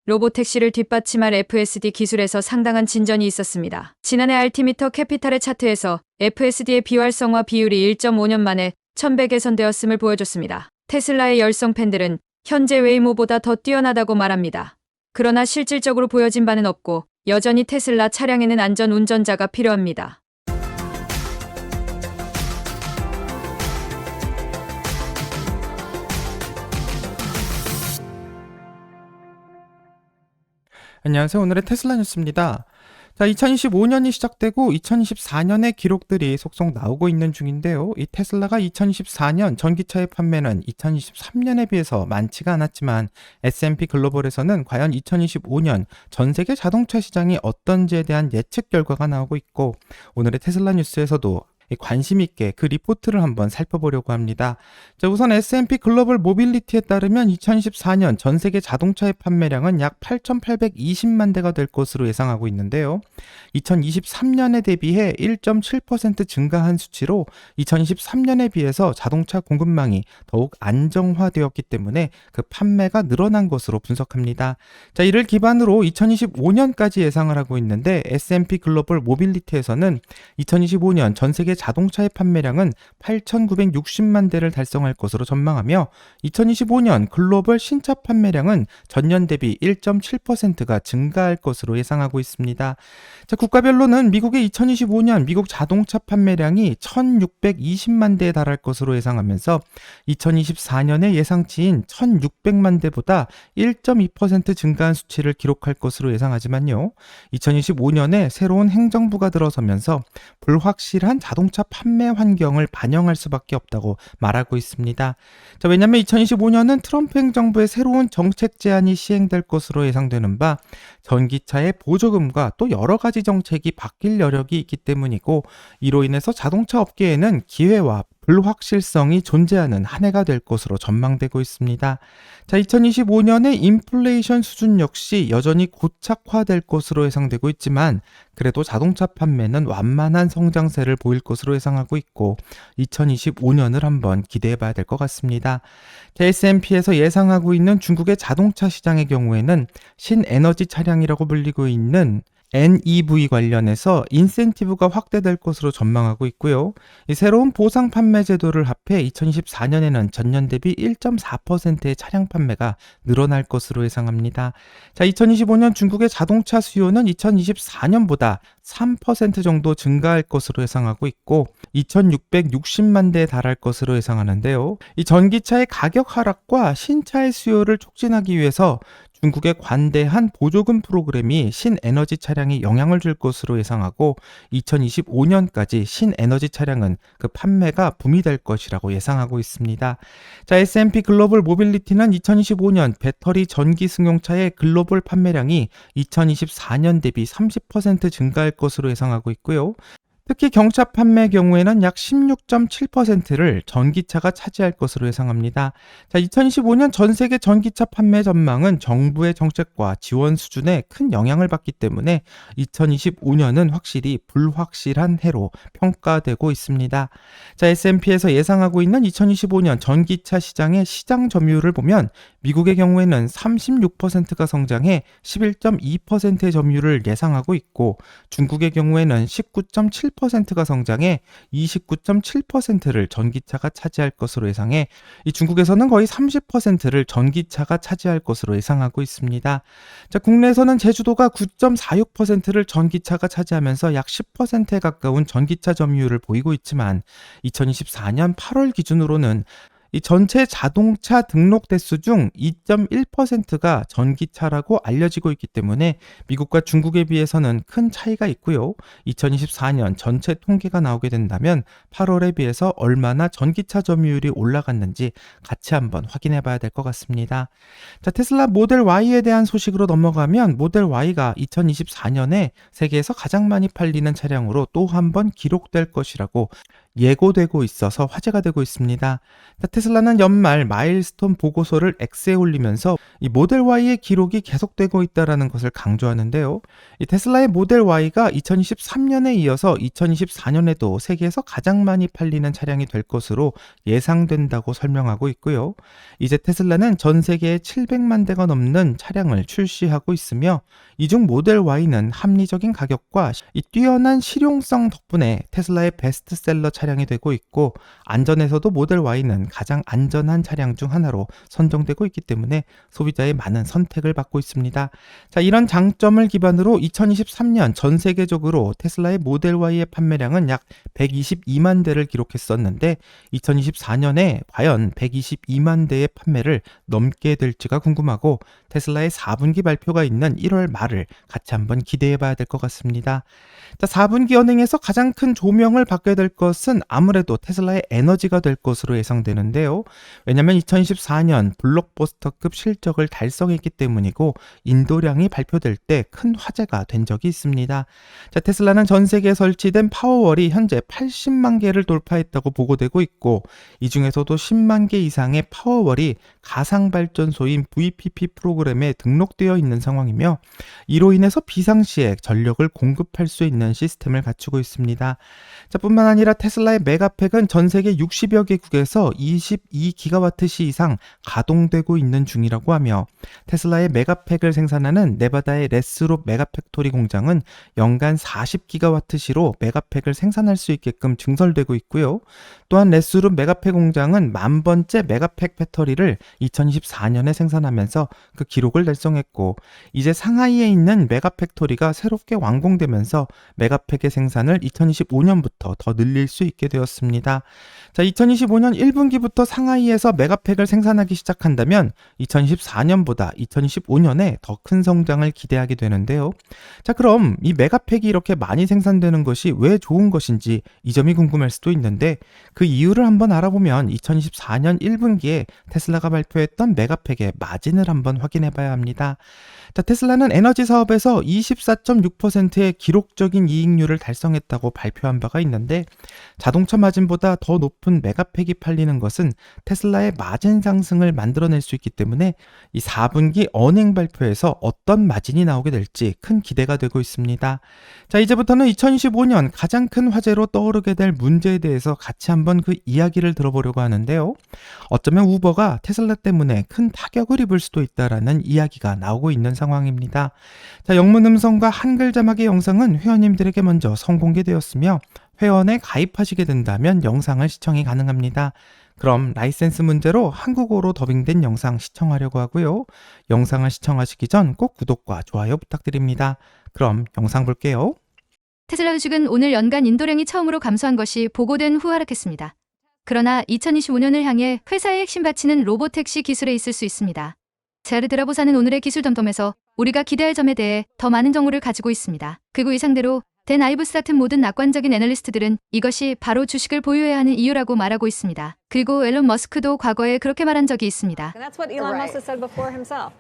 로보택시를 뒷받침할 FSD 기술에서 상당한 진전이 있었습니다. 지난해 알티미터 캐피탈의 차트에서 FSD의 비활성화 비율이 1.5년 만에 1100 개선되었음을 보여줬습니다. 테슬라의 열성 팬들은 현재 웨이모보다 더 뛰어나다고 말합니다. 그러나 실질적으로 보여진 바는 없고 여전히 테슬라 차량에는 안전 운전자가 필요합니다. 안녕하세요. 오늘의 테슬라 뉴스입니다. 2025년이 시작되고 2024년의 기록들이 속속 나오고 있는 중인데요. 이 테슬라가 2024년 전기차의 판매는 2023년에 비해서 많지가 않았지만 S&P 글로벌에서는 과연 2025년 전 세계 자동차 시장이 어떤지에 대한 예측 결과가 나오고 있고, 오늘의 테슬라 뉴스에서도 관심 있게 그 리포트를 한번 살펴보려고 합니다. 우선 S&P 글로벌 모빌리티에 따르면 2024년 전 세계 자동차의 판매량은 약 8,820만 대가 될 것으로 예상하고 있는데요. 2023년에 대비해 1.7% 증가한 수치로 2023년에 비해서 자동차 공급망이 더욱 안정화되었기 때문에 그 판매가 늘어난 것으로 분석합니다. 이를 기반으로 2025년까지 예상을 하고 있는데, S&P 글로벌 모빌리티에서는 2025년 전 세계 자동차의 판매량은 8,960만 대를 달성할 것으로 전망하며, 2025년 글로벌 신차 판매량은 전년 대비 1.7%가 증가할 것으로 예상하고 있습니다. 국가별로는 미국의 2025년 미국 자동차 판매량이 1,620만 대에 달할 것으로 예상하면서 2024년의 예상치인 1,600만 대보다 1.2% 증가한 수치를 기록할 것으로 예상하지만요. 2025년에 새로운 행정부가 들어서면서 불확실한 자동차 판매 환경을 반영할 수밖에 없다고 말하고 있습니다. 왜냐하면 2025년은 트럼프 행정부의 새로운 정책 제안이 시행될 것으로 예상되는 바, 전기차의 보조금과 또 여러 가지 정책이 바뀔 여력이 있기 때문이고, 이로 인해서 자동차 업계에는 기회와 불확실성이 존재하는 한 해가 될 것으로 전망되고 있습니다. 2025년의 인플레이션 수준 역시 여전히 고착화될 것으로 예상되고 있지만, 그래도 자동차 판매는 완만한 성장세를 보일 것으로 예상하고 있고, 2025년을 한번 기대해 봐야 될 것 같습니다. S&P에서 예상하고 있는 중국의 자동차 시장의 경우에는 신에너지 차량이라고 불리고 있는 NEV 관련해서 인센티브가 확대될 것으로 전망하고 있고요. 이 새로운 보상 판매 제도를 합해 2024년에는 전년 대비 1.4%의 차량 판매가 늘어날 것으로 예상합니다. 2025년 중국의 자동차 수요는 2024년보다 3% 정도 증가할 것으로 예상하고 있고, 2,660만 대에 달할 것으로 예상하는데요. 이 전기차의 가격 하락과 신차의 수요를 촉진하기 위해서 중국의 관대한 보조금 프로그램이 신에너지 차량에 영향을 줄 것으로 예상하고, 2025년까지 신에너지 차량은 그 판매가 붐이 될 것이라고 예상하고 있습니다. S&P 글로벌 모빌리티는 2025년 배터리 전기 승용차의 글로벌 판매량이 2024년 대비 30% 증가할 것으로 예상하고 있고요. 특히 경차 판매 경우에는 약 16.7%를 전기차가 차지할 것으로 예상합니다. 2025년 전 세계 전기차 판매 전망은 정부의 정책과 지원 수준에 큰 영향을 받기 때문에 2025년은 확실히 불확실한 해로 평가되고 있습니다. S&P에서 예상하고 있는 2025년 전기차 시장의 시장 점유율을 보면, 미국의 경우에는 36%가 성장해 11.2%의 점유율을 예상하고 있고, 중국의 경우에는 19.7%가 성장해 29.7%를 전기차가 차지할 것으로 예상해, 이 중국에서는 거의 30%를 전기차가 차지할 것으로 예상하고 있습니다. 국내에서는 제주도가 9.46%를 전기차가 차지하면서 약 10%에 가까운 전기차 점유율을 보이고 있지만, 2024년 8월 기준으로는 이 전체 자동차 등록 대수 중 2.1%가 전기차라고 알려지고 있기 때문에 미국과 중국에 비해서는 큰 차이가 있고요. 2024년 전체 통계가 나오게 된다면 8월에 비해서 얼마나 전기차 점유율이 올라갔는지 같이 한번 확인해 봐야 될 것 같습니다. 테슬라 모델 Y에 대한 소식으로 넘어가면, 모델 Y가 2024년에 세계에서 가장 많이 팔리는 차량으로 또 한 번 기록될 것이라고 예고되고 있어서 화제가 되고 있습니다. 테슬라는 연말 마일스톤 보고서를 X에 올리면서 이 모델 Y의 기록이 계속되고 있다는 것을 강조하는데요. 이 테슬라의 모델 Y가 2023년에 이어서 2024년에도 세계에서 가장 많이 팔리는 차량이 될 것으로 예상된다고 설명하고 있고요. 이제 테슬라는 전 세계에 700만 대가 넘는 차량을 출시하고 있으며 이 중 모델 Y는 합리적인 가격과 이 뛰어난 실용성 덕분에 테슬라의 베스트셀러 차량이 되고 있고 안전에서도 모델 Y는 가장 안전한 차량 중 하나로 선정되고 있기 때문에 소비자의 많은 선택을 받고 있습니다. 자, 이런 장점을 기반으로 2023년 전 세계적으로 테슬라의 모델 Y의 판매량은 약 122만 대를 기록했었는데 2024년에 과연 122만 대의 판매를 넘게 될지가 궁금하고 테슬라의 4분기 발표가 있는 1월 말을 같이 한번 기대해 봐야 될 것 같습니다. 자, 4분기 언행에서 가장 큰 조명을 받게 될 것은 아무래도 테슬라의 에너지가 될 것으로 예상되는데요. 왜냐하면 2024년 블록버스터급 실적을 달성했기 때문이고 인도량이 발표될 때 큰 화제가 된 적이 있습니다. 자, 테슬라는 전 세계에 설치된 파워월이 현재 80만 개를 돌파했다고 보고되고 있고 이 중에서도 10만 개 이상의 파워월이 가상발전소인 VPP 프로그램에 등록되어 있는 상황이며 이로 인해서 비상시에 전력을 공급할 수 있는 시스템을 갖추고 있습니다. 자, 뿐만 아니라 테슬라의 메가팩은 전 세계 60여 개국에서 22기가와트시 이상 가동되고 있는 중이라고 하며 테슬라의 메가팩을 생산하는 네바다의 레스롭 메가팩토리 공장은 연간 40기가와트시로 메가팩을 생산할 수 있게끔 증설되고 있고요. 또한 레스롭 메가팩 공장은 10,000번째 메가팩 배터리를 2024년에 생산하면서 그 기록을 달성했고 이제 상하이에 있는 메가팩토리가 새롭게 완공되면서 메가팩의 생산을 2025년부터 더 늘릴 수 있게 되었습니다. 자, 2025년 1분기부터 상하이에서 메가팩을 생산하기 시작한다면 2024년보다 2025년에 더 큰 성장을 기대하게 되는데요. 자, 그럼 이 메가팩이 이렇게 많이 생산되는 것이 왜 좋은 것인지 이 점이 궁금할 수도 있는데 그 이유를 한번 알아보면 2024년 1분기에 테슬라가 발표했던 메가팩의 마진을 한번 확인해 봐야 합니다. 자, 테슬라는 에너지 사업에서 24.6%의 기록적인 이익률을 달성했다고 발표한 바가 있는데 자동차 마진보다 더 높은 메가팩이 팔리는 것은 테슬라의 마진 상승을 만들어낼 수 있기 때문에 이 4분기 어닝 발표에서 어떤 마진이 나오게 될지 큰 기대가 되고 있습니다. 자, 이제부터는 2025년 가장 큰 화제로 떠오르게 될 문제에 대해서 같이 한번 그 이야기를 들어보려고 하는데요. 어쩌면 우버가 테슬라 때문에 큰 타격을 입을 수도 있다라는 이야기가 나오고 있는 상황입니다. 자, 영문 음성과 한글 자막의 영상은 회원님들에게 먼저 선공개되었으며 회원에 가입하시게 된다면 영상을 시청이 가능합니다. 그럼 라이센스 문제로 한국어로 더빙된 영상 시청하려고 하고요. 영상을 시청하시기 전 꼭 구독과 좋아요 부탁드립니다. 그럼 영상 볼게요. 테슬라 주식은 오늘 연간 인도량이 처음으로 감소한 것이 보고된 후 하락했습니다. 그러나 2025년을 향해 회사의 핵심 가치는 로보택시 기술에 있을 수 있습니다. 제르드라보사는 오늘의 기술 덤덤에서 우리가 기대할 점에 대해 더 많은 정보를 가지고 있습니다. 그리고 이상대로 댄 아이브스 같은 모든 낙관적인 애널리스트들은 이것이 바로 주식을 보유해야 하는 이유라고 말하고 있습니다. 그리고 앨런 머스크도 과거에 그렇게 말한 적이 있습니다. And that's what Elon Musk has said before himself.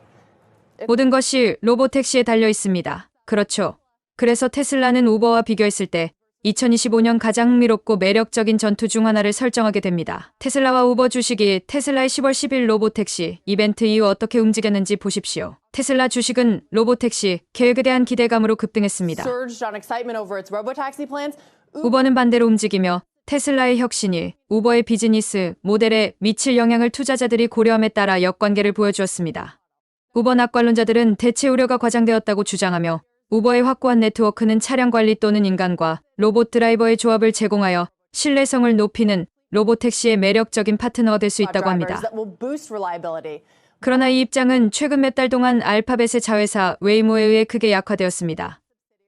모든 것이 로보택시에 달려 있습니다. 그렇죠. 그래서 테슬라는 우버와 비교했을 때 2025년 가장 흥미롭고 매력적인 전투 중 하나를 설정하게 됩니다. 테슬라와 우버 주식이 테슬라의 10월 10일 로보택시 이벤트 이후 어떻게 움직였는지 보십시오. 테슬라 주식은 로보택시 계획에 대한 기대감으로 급등했습니다. Surged on excitement over its robotaxi plans. 우버는 반대로 움직이며 테슬라의 혁신이 우버의 비즈니스 모델에 미칠 영향을 투자자들이 고려함에 따라 역관계를 보여주었습니다. 우버 낙관론자들은 대체 우려가 과장되었다고 주장하며 우버의 확고한 네트워크는 차량 관리 또는 인간과 로봇 드라이버의 조합을 제공하여 신뢰성을 높이는 로보택시의 매력적인 파트너가 될 수 있다고 합니다. That will boost reliability. 그러나 이 입장은 최근 몇 달 동안 알파벳의 자회사 웨이모에 의해 크게 약화되었습니다.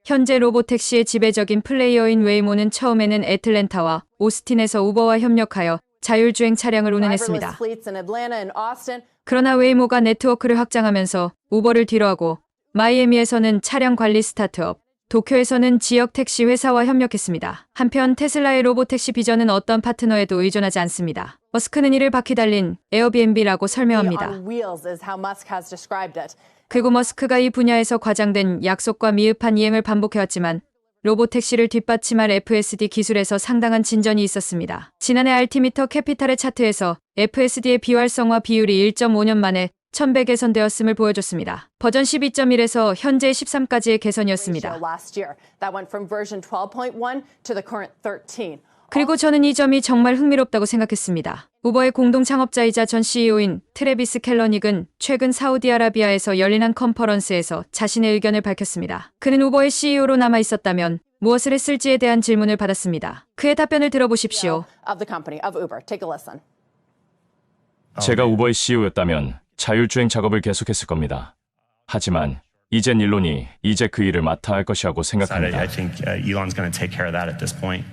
현재 로보택시의 지배적인 플레이어인 웨이모는 처음에는 애틀랜타와 오스틴에서 우버와 협력하여 자율주행 차량을 운행했습니다. Driverless fleets in Atlanta and Austin. 그러나 웨이모가 네트워크를 확장하면서 우버를 뒤로하고 마이애미에서는 차량 관리 스타트업, 도쿄에서는 지역 택시 회사와 협력했습니다. 한편 테슬라의 로보택시 비전은 어떤 파트너에도 의존하지 않습니다. 머스크는 이를 바퀴 달린 에어비앤비라고 설명합니다. On wheels is how Musk has described it. 그리고 머스크가 이 분야에서 과장된 약속과 미흡한 이행을 반복해왔지만 로보택시를 뒷받침할 FSD 기술에서 상당한 진전이 있었습니다. 지난해 알티미터 캐피탈의 차트에서 FSD의 비활성화 비율이 1.5년 만에 1100 개선되었음을 보여줬습니다. 버전 12.1에서 현재 13까지의 개선이었습니다. last year. That went from version 12.1 to the current 13. 그리고 저는 이 점이 정말 흥미롭다고 생각했습니다. 우버의 공동 창업자이자 전 CEO인 트래비스 켈러닉은 최근 사우디아라비아에서 열린 한 컨퍼런스에서 자신의 의견을 밝혔습니다. 그는 우버의 CEO로 남아 있었다면 무엇을 했을지에 대한 질문을 받았습니다. 그의 답변을 들어보십시오. Of the company, of Uber. Take a listen. 제가 우버의 CEO였다면 자율주행 작업을 계속했을 겁니다. 하지만 이젠 일론이 이제 그 일을 맡아야 할 것이라고 생각합니다. I think Elon's going to take care of that at this point.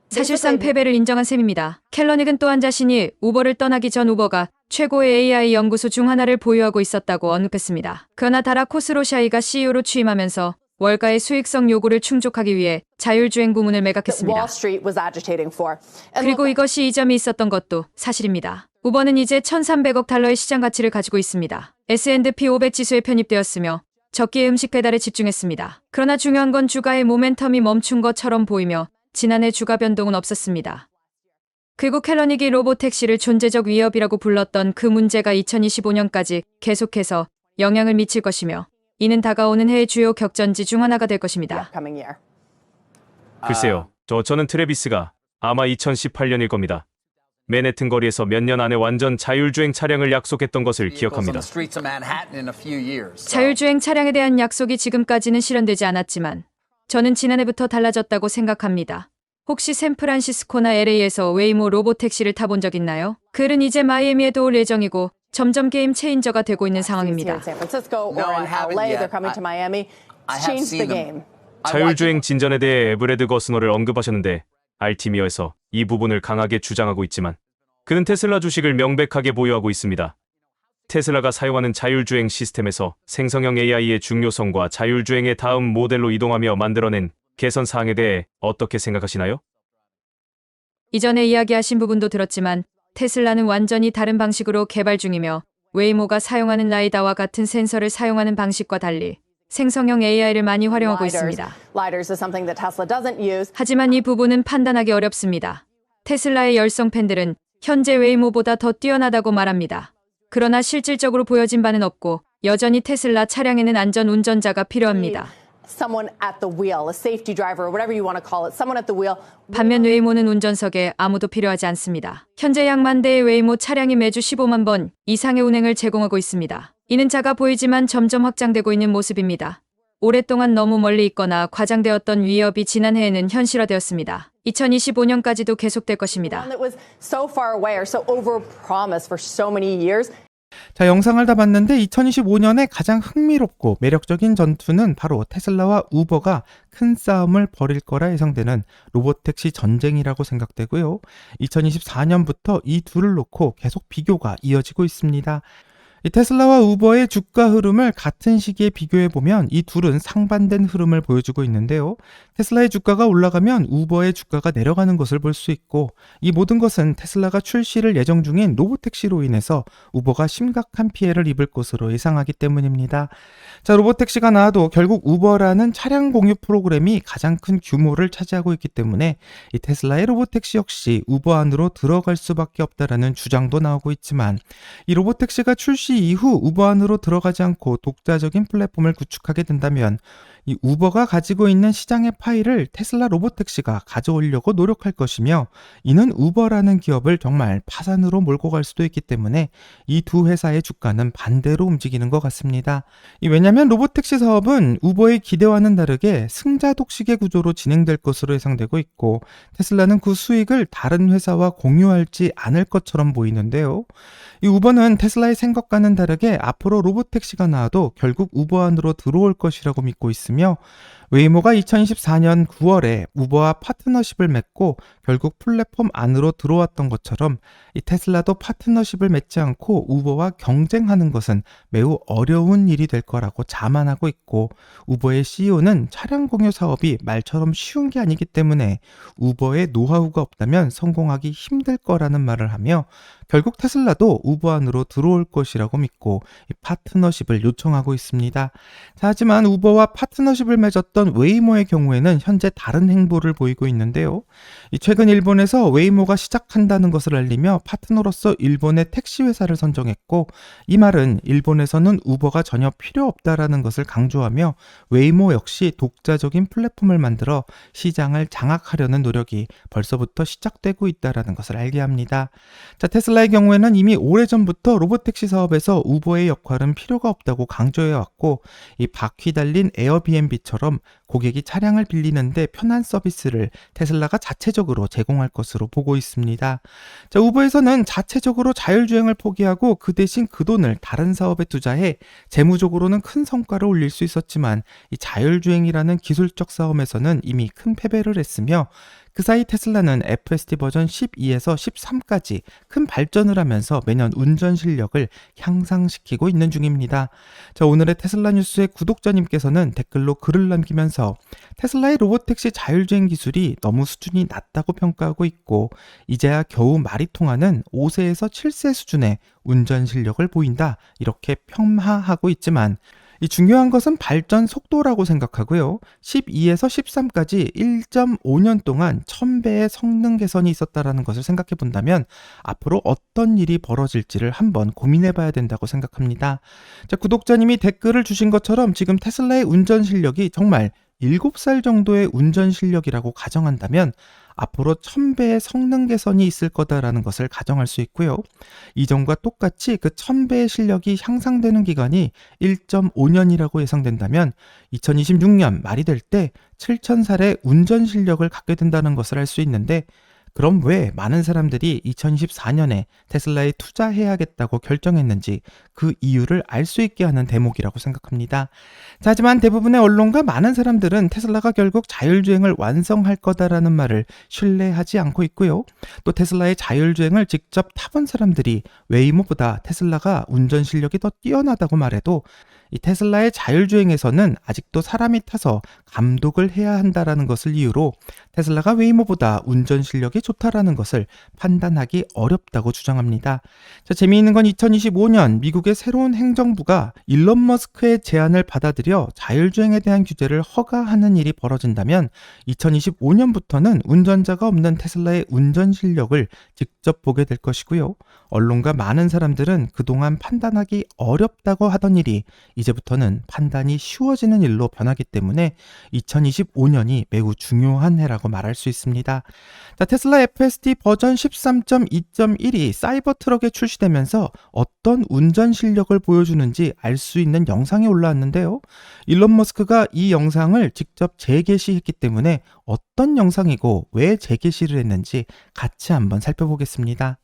사실상 패배를 인정한 셈입니다. 켈러닉은 또한 자신이 우버를 떠나기 전 우버가 최고의 AI 연구소 중 하나를 보유하고 있었다고 언급했습니다. 그러나 다라 코스로샤이가 CEO로 취임하면서 월가의 수익성 요구를 충족하기 위해 자율주행 부문을 Wall 매각했습니다. Street was agitating for. And 그리고 이것이 이점이 있었던 것도 사실입니다. 우버는 이제 1,300억 달러의 시장 가치를 가지고 있습니다. S&P 500 지수에 편입되었으며 적기의 음식 배달에 집중했습니다. 그러나 중요한 건 주가의 모멘텀이 멈춘 것처럼 보이며 지난해 주가 변동은 없었습니다. 그리고 켈러닉이 로보택시를 존재적 위협이라고 불렀던 그 문제가 2025년까지 계속해서 영향을 미칠 것이며 이는 다가오는 해의 주요 격전지 중 하나가 될 것입니다. coming year. 글쎄요. 저는 트래비스가 아마 2018년일 겁니다. 맨해튼 거리에서 몇 년 안에 완전 자율주행 차량을 약속했던 것을 기억합니다. 자율주행 차량에 대한 약속이 지금까지는 실현되지 않았지만 저는 지난해부터 달라졌다고 생각합니다. 혹시 샌프란시스코나 LA에서 웨이모 로보택시를 타본 적 있나요? 그는 이제 마이애미에도 올 예정이고 점점 게임 체인저가 되고 있는 Here 상황입니다. in San Francisco or No, I in haven't LA, yet. they're coming to Miami. I It's have changed the seen them. game. 자율주행 진전에 대해 에브레드 거스너를 언급하셨는데 알티미어에서 이 부분을 강하게 주장하고 있지만 그는 테슬라 주식을 명백하게 보유하고 있습니다. 테슬라가 사용하는 자율주행 시스템에서 생성형 AI의 중요성과 자율주행의 다음 모델로 이동하며 만들어낸 개선 사항에 대해 어떻게 생각하시나요? 이전에 이야기하신 부분도 들었지만 테슬라는 완전히 다른 방식으로 개발 중이며 웨이모가 사용하는 라이다와 같은 센서를 사용하는 방식과 달리 생성형 AI를 많이 활용하고 있습니다. Lidars is something that Tesla doesn't use. 하지만 이 부분은 판단하기 어렵습니다. 테슬라의 열성 팬들은 현재 웨이모보다 더 뛰어나다고 말합니다. 그러나 실질적으로 보여진 바는 없고 여전히 테슬라 차량에는 안전 운전자가 필요합니다. Someone at the wheel, a safety driver, or whatever you want to call it, someone at the wheel. 반면 웨이모는 운전석에 아무도 필요하지 않습니다. 현재 약 만 대의 웨이모 차량이 매주 15만 번 이상의 운행을 제공하고 있습니다. 이는 작아 보이지만 점점 확장되고 있는 모습입니다. 오랫동안 너무 멀리 있거나 과장되었던 위협이 지난해에는 현실화되었습니다. 2025년까지도 계속될 것입니다. One that was so far away or so overpromised for so many years. 자, 영상을 다 봤는데 2025년에 가장 흥미롭고 매력적인 전투는 바로 테슬라와 우버가 큰 싸움을 벌일 거라 예상되는 로보택시 전쟁이라고 생각되고요. 2024년부터 이 둘을 놓고 계속 비교가 이어지고 있습니다. 이 테슬라와 우버의 주가 흐름을 같은 시기에 비교해보면 이 둘은 상반된 흐름을 보여주고 있는데요. 테슬라의 주가가 올라가면 우버의 주가가 내려가는 것을 볼 수 있고 이 모든 것은 테슬라가 출시를 예정 중인 로보택시로 인해서 우버가 심각한 피해를 입을 것으로 예상하기 때문입니다. 자, 로보택시가 나와도 결국 우버라는 차량 공유 프로그램이 가장 큰 규모를 차지하고 있기 때문에 이 테슬라의 로보택시 역시 우버 안으로 들어갈 수밖에 없다라는 주장도 나오고 있지만 이 로보택시가 출시 이후 우버 안으로 들어가지 않고 독자적인 플랫폼을 구축하게 된다면 이 우버가 가지고 있는 시장의 파일을 테슬라 로보택시가 가져오려고 노력할 것이며 이는 우버라는 기업을 정말 파산으로 몰고 갈 수도 있기 때문에 이 두 회사의 주가는 반대로 움직이는 것 같습니다. 왜냐하면 로보택시 사업은 우버의 기대와는 다르게 승자 독식의 구조로 진행될 것으로 예상되고 있고 테슬라는 그 수익을 다른 회사와 공유하지 않을 것처럼 보이는데요. 이 우버는 테슬라의 생각과는 다르게 앞으로 로보택시가 나와도 결국 우버 안으로 들어올 것이라고 믿고 있으며 웨이모가 2024년 9월에 우버와 파트너십을 맺고 결국 플랫폼 안으로 들어왔던 것처럼 이 테슬라도 파트너십을 맺지 않고 우버와 경쟁하는 것은 매우 어려운 일이 될 거라고 자만하고 있고 우버의 CEO는 차량 공유 사업이 말처럼 쉬운 게 아니기 때문에 우버의 노하우가 없다면 성공하기 힘들 거라는 말을 하며 결국 테슬라도 우버 안으로 들어올 것이라고 믿고 이 파트너십을 요청하고 있습니다. 자, 하지만 우버와 파트너십을 맺었던 있었던 웨이모의 경우에는 현재 다른 행보를 보이고 있는데요. 최근 일본에서 웨이모가 시작한다는 것을 알리며 파트너로서 일본의 택시 회사를 선정했고, 이 말은 일본에서는 우버가 전혀 필요 없다라는 것을 강조하며 웨이모 역시 독자적인 플랫폼을 만들어 시장을 장악하려는 노력이 벌써부터 시작되고 있다라는 것을 알게 합니다. 자, 테슬라의 경우에는 이미 오래전부터 로봇택시 사업에서 우버의 역할은 필요가 없다고 강조해왔고, 이 바퀴 달린 에어비앤비처럼 고객이 차량을 빌리는데 편한 서비스를 테슬라가 자체적으로 제공할 것으로 보고 있습니다. 자, 우버에서는 자체적으로 자율주행을 포기하고 그 대신 그 돈을 다른 사업에 투자해 재무적으로는 큰 성과를 올릴 수 있었지만, 이 자율주행이라는 기술적 싸움에서는 이미 큰 패배를 했으며, 그 사이 테슬라는 FSD 버전 12에서 13까지 큰 발전을 하면서 매년 운전 실력을 향상시키고 있는 중입니다. 자, 오늘의 테슬라 뉴스의 구독자님께서는 댓글로 글을 남기면서 테슬라의 로봇택시 자율주행 기술이 너무 수준이 낮다고 평가하고 있고, 이제야 겨우 말이 통하는 5세에서 7세 수준의 운전 실력을 보인다, 이렇게 폄하하고 있지만, 이 중요한 것은 발전 속도라고 생각하고요. 12에서 13까지 1.5년 동안 1000배의 성능 개선이 있었다는 것을 생각해 본다면 앞으로 어떤 일이 벌어질지를 한번 고민해 봐야 된다고 생각합니다. 자, 구독자님이 댓글을 주신 것처럼 지금 테슬라의 운전 실력이 정말 7살 정도의 운전 실력이라고 가정한다면 앞으로 1000배의 성능 개선이 있을 거다라는 것을 가정할 수 있고요. 이전과 똑같이 그 1000배의 실력이 향상되는 기간이 1.5년이라고 예상된다면 2026년 말이 될 때 7000살의 운전 실력을 갖게 된다는 것을 알 수 있는데, 그럼 왜 많은 사람들이 2024년에 테슬라에 투자해야겠다고 결정했는지 그 이유를 알 수 있게 하는 대목이라고 생각합니다. 자, 하지만 대부분의 언론과 많은 사람들은 테슬라가 결국 자율주행을 완성할 거다라는 말을 신뢰하지 않고 있고요. 또 테슬라의 자율주행을 직접 타본 사람들이 웨이모보다 테슬라가 운전 실력이 더 뛰어나다고 말해도 이 테슬라의 자율주행에서는 아직도 사람이 타서 감독을 해야 한다라는 것을 이유로 테슬라가 웨이모보다 운전 실력이 좋다라는 것을 판단하기 어렵다고 주장합니다. 자, 재미있는 건 2025년 미국의 새로운 행정부가 일론 머스크의 제안을 받아들여 자율주행에 대한 규제를 허가하는 일이 벌어진다면 2025년부터는 운전자가 없는 테슬라의 운전 실력을 직접 보게 될 것이고요. 언론과 많은 사람들은 그동안 판단하기 어렵다고 하던 일이 이제부터는 판단이 쉬워지는 일로 변하기 때문에 2025년이 매우 중요한 해라고 말할 수 있습니다. 자, 테슬라 FSD 버전 13.2.1이 사이버 트럭에 출시되면서 어떤 운전 실력을 보여주는지 알 수 있는 영상이 올라왔는데요. 일론 머스크가 이 영상을 직접 재게시했기 때문에 어떤 영상이고 왜 재게시를 했는지 같이 한번 살펴보겠습니다.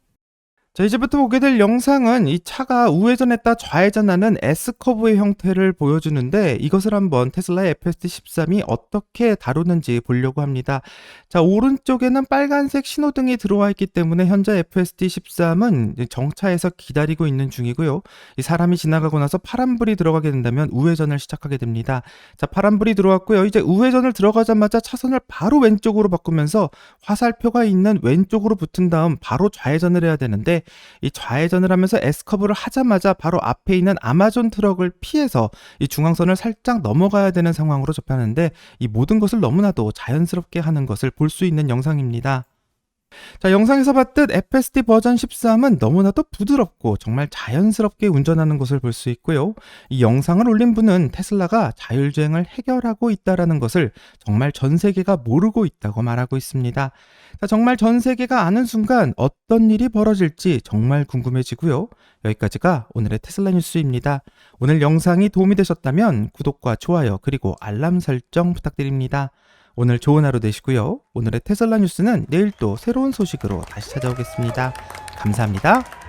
자, 이제부터 보게 될 영상은 이 차가 우회전했다 좌회전하는 S커브의 형태를 보여주는데, 이것을 한번 테슬라의 FSD 13이 어떻게 다루는지 보려고 합니다. 자, 오른쪽에는 빨간색 신호등이 들어와 있기 때문에 현재 FSD 13은 정차해서 기다리고 있는 중이고요. 이 사람이 지나가고 나서 파란불이 들어가게 된다면 우회전을 시작하게 됩니다. 자, 파란불이 들어왔고요. 이제 우회전을 들어가자마자 차선을 바로 왼쪽으로 바꾸면서 화살표가 있는 왼쪽으로 붙은 다음 바로 좌회전을 해야 되는데, 이 좌회전을 하면서 S커브를 하자마자 바로 앞에 있는 아마존 트럭을 피해서 이 중앙선을 살짝 넘어가야 되는 상황으로 접하는데, 이 모든 것을 너무나도 자연스럽게 하는 것을 볼 수 있는 영상입니다. 자, 영상에서 봤듯 FSD 버전 13은 너무나도 부드럽고 정말 자연스럽게 운전하는 것을 볼 수 있고요. 이 영상을 올린 분은 테슬라가 자율주행을 해결하고 있다는 것을 정말 전 세계가 모르고 있다고 말하고 있습니다. 자, 정말 전 세계가 아는 순간 어떤 일이 벌어질지 정말 궁금해지고요. 여기까지가 오늘의 테슬라 뉴스입니다. 오늘 영상이 도움이 되셨다면 구독과 좋아요 그리고 알람 설정 부탁드립니다. 오늘 좋은 하루 되시고요. 오늘의 테슬라 뉴스는 내일 또 새로운 소식으로 다시 찾아오겠습니다. 감사합니다.